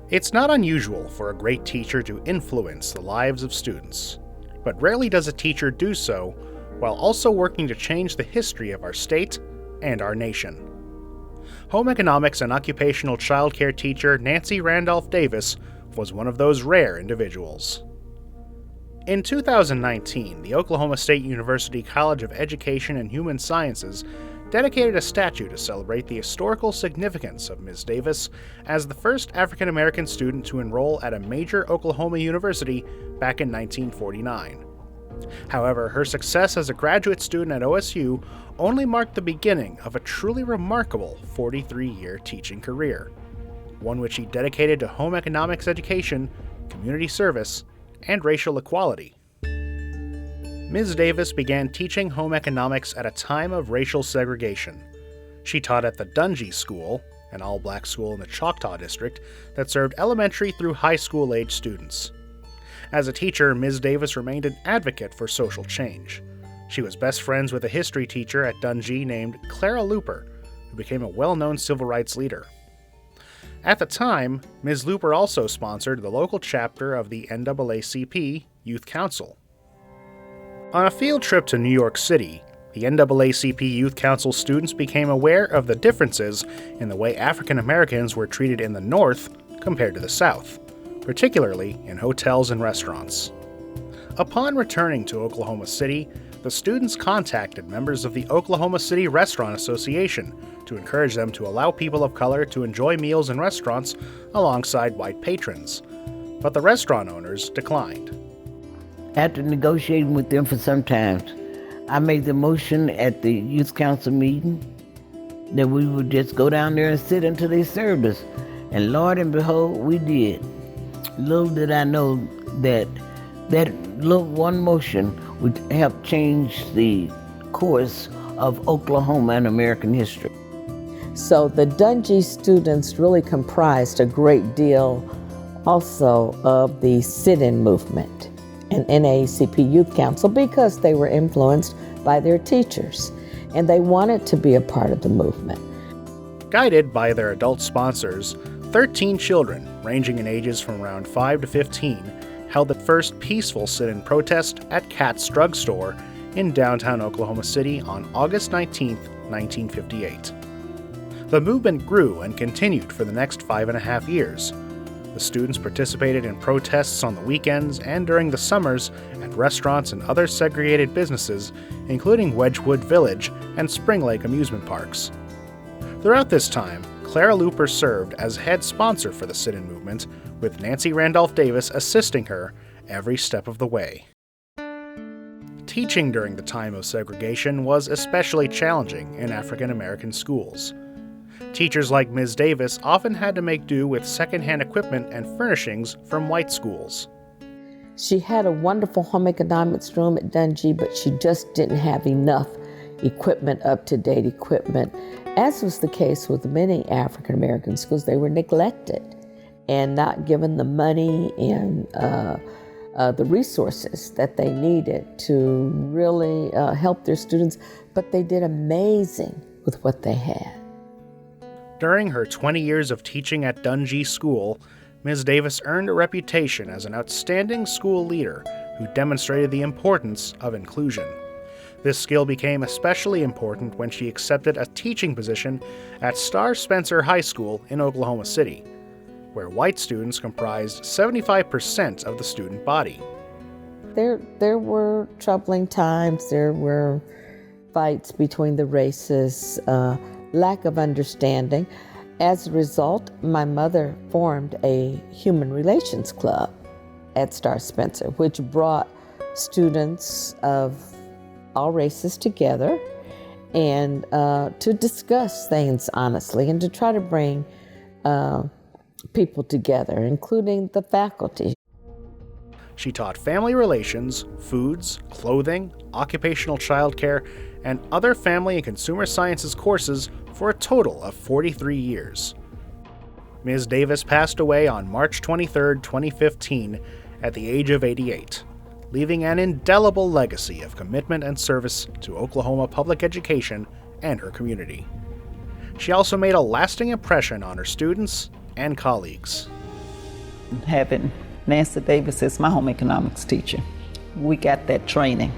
It's not unusual for a great teacher to influence the lives of students, but rarely does a teacher do so while also working to change the history of our state and our nation. Home economics and occupational childcare teacher Nancy Randolph Davis was one of those rare individuals. In 2019, the Oklahoma State University College of Education and Human Sciences dedicated a statue to celebrate the historical significance of Ms. Davis as the first African American student to enroll at a major Oklahoma university back in 1949. However, her success as a graduate student at OSU only marked the beginning of a truly remarkable 43-year teaching career, one which she dedicated to home economics education, community service, and racial equality. Ms. Davis began teaching home economics at a time of racial segregation. She taught at the Dungy School, an all-black school in the Choctaw District that served elementary through high school-age students. As a teacher, Ms. Davis remained an advocate for social change. She was best friends with a history teacher at Dungy named Clara Looper, who became a well-known civil rights leader. At the time, Ms. Looper also sponsored the local chapter of the NAACP Youth Council. On a field trip to New York City, the NAACP Youth Council students became aware of the differences in the way African Americans were treated in the North compared to the South, particularly in hotels and restaurants. Upon returning to Oklahoma City, the students contacted members of the Oklahoma City Restaurant Association to encourage them to allow people of color to enjoy meals in restaurants alongside white patrons, but the restaurant owners declined. After negotiating with them for some time, I made the motion at the youth council meeting that we would just go down there and sit until they served us. And Lord and behold, we did. Little did I know that little one motion would help change the course of Oklahoma and American history. So the Dungy students really comprised a great deal also of the sit-in movement and NAACP Youth Council because they were influenced by their teachers and they wanted to be a part of the movement. Guided by their adult sponsors, 13 children, ranging in ages from around 5 to 15, held the first peaceful sit-in protest at Katz Drug Store in downtown Oklahoma City on August 19, 1958. The movement grew and continued for the next 5.5 years. The students participated in protests on the weekends and during the summers at restaurants and other segregated businesses, including Wedgwood Village and Spring Lake amusement parks. Throughout this time, Clara Looper served as head sponsor for the sit-in movement, with Nancy Randolph Davis assisting her every step of the way. Teaching during the time of segregation was especially challenging in African American schools. Teachers like Ms. Davis often had to make do with secondhand equipment and furnishings from white schools. She had a wonderful home economics room at Dungy, but she just didn't have enough equipment, up-to-date equipment. As was the case with many African American schools, they were neglected and not given the money and the resources that they needed to really help their students, but they did amazing with what they had. During her 20 years of teaching at Dungy School, Ms. Davis earned a reputation as an outstanding school leader who demonstrated the importance of inclusion. This skill became especially important when she accepted a teaching position at Star Spencer High School in Oklahoma City, where white students comprised 75% of the student body. There were troubling times, there were fights between the races, lack of understanding. As a result, my mother formed a human relations club at Star Spencer, which brought students of all races together and to discuss things honestly and to try to bring people together, including the faculty. She taught family relations, foods, clothing, occupational childcare, and other family and consumer sciences courses for a total of 43 years. Ms. Davis passed away on March 23, 2015, at the age of 88, leaving an indelible legacy of commitment and service to Oklahoma public education and her community. She also made a lasting impression on her students and colleagues. Having Nancy Davis as my home economics teacher, we got that training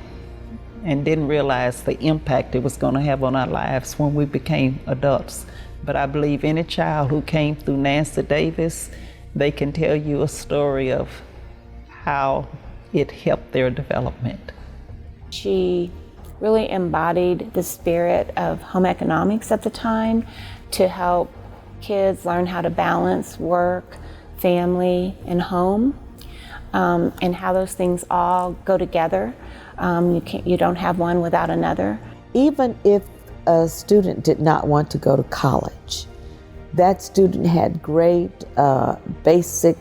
and didn't realize the impact it was going to have on our lives when we became adults. But I believe any child who came through Nancy Davis, they can tell you a story of how it helped their development. She really embodied the spirit of home economics at the time to help kids learn how to balance work, family, and home, and how those things all go together. You don't have one without another. Even if a student did not want to go to college, that student had great basic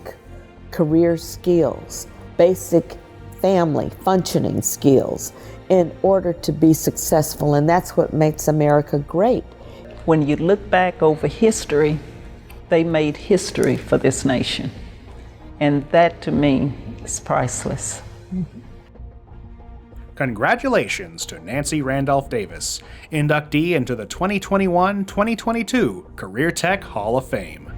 career skills, basic family functioning skills in order to be successful, and that's what makes America great. When you look back over history, they made history for this nation, and that to me is priceless. Congratulations to Nancy Randolph Davis, inductee into the 2021-2022CareerTech Hall of Fame.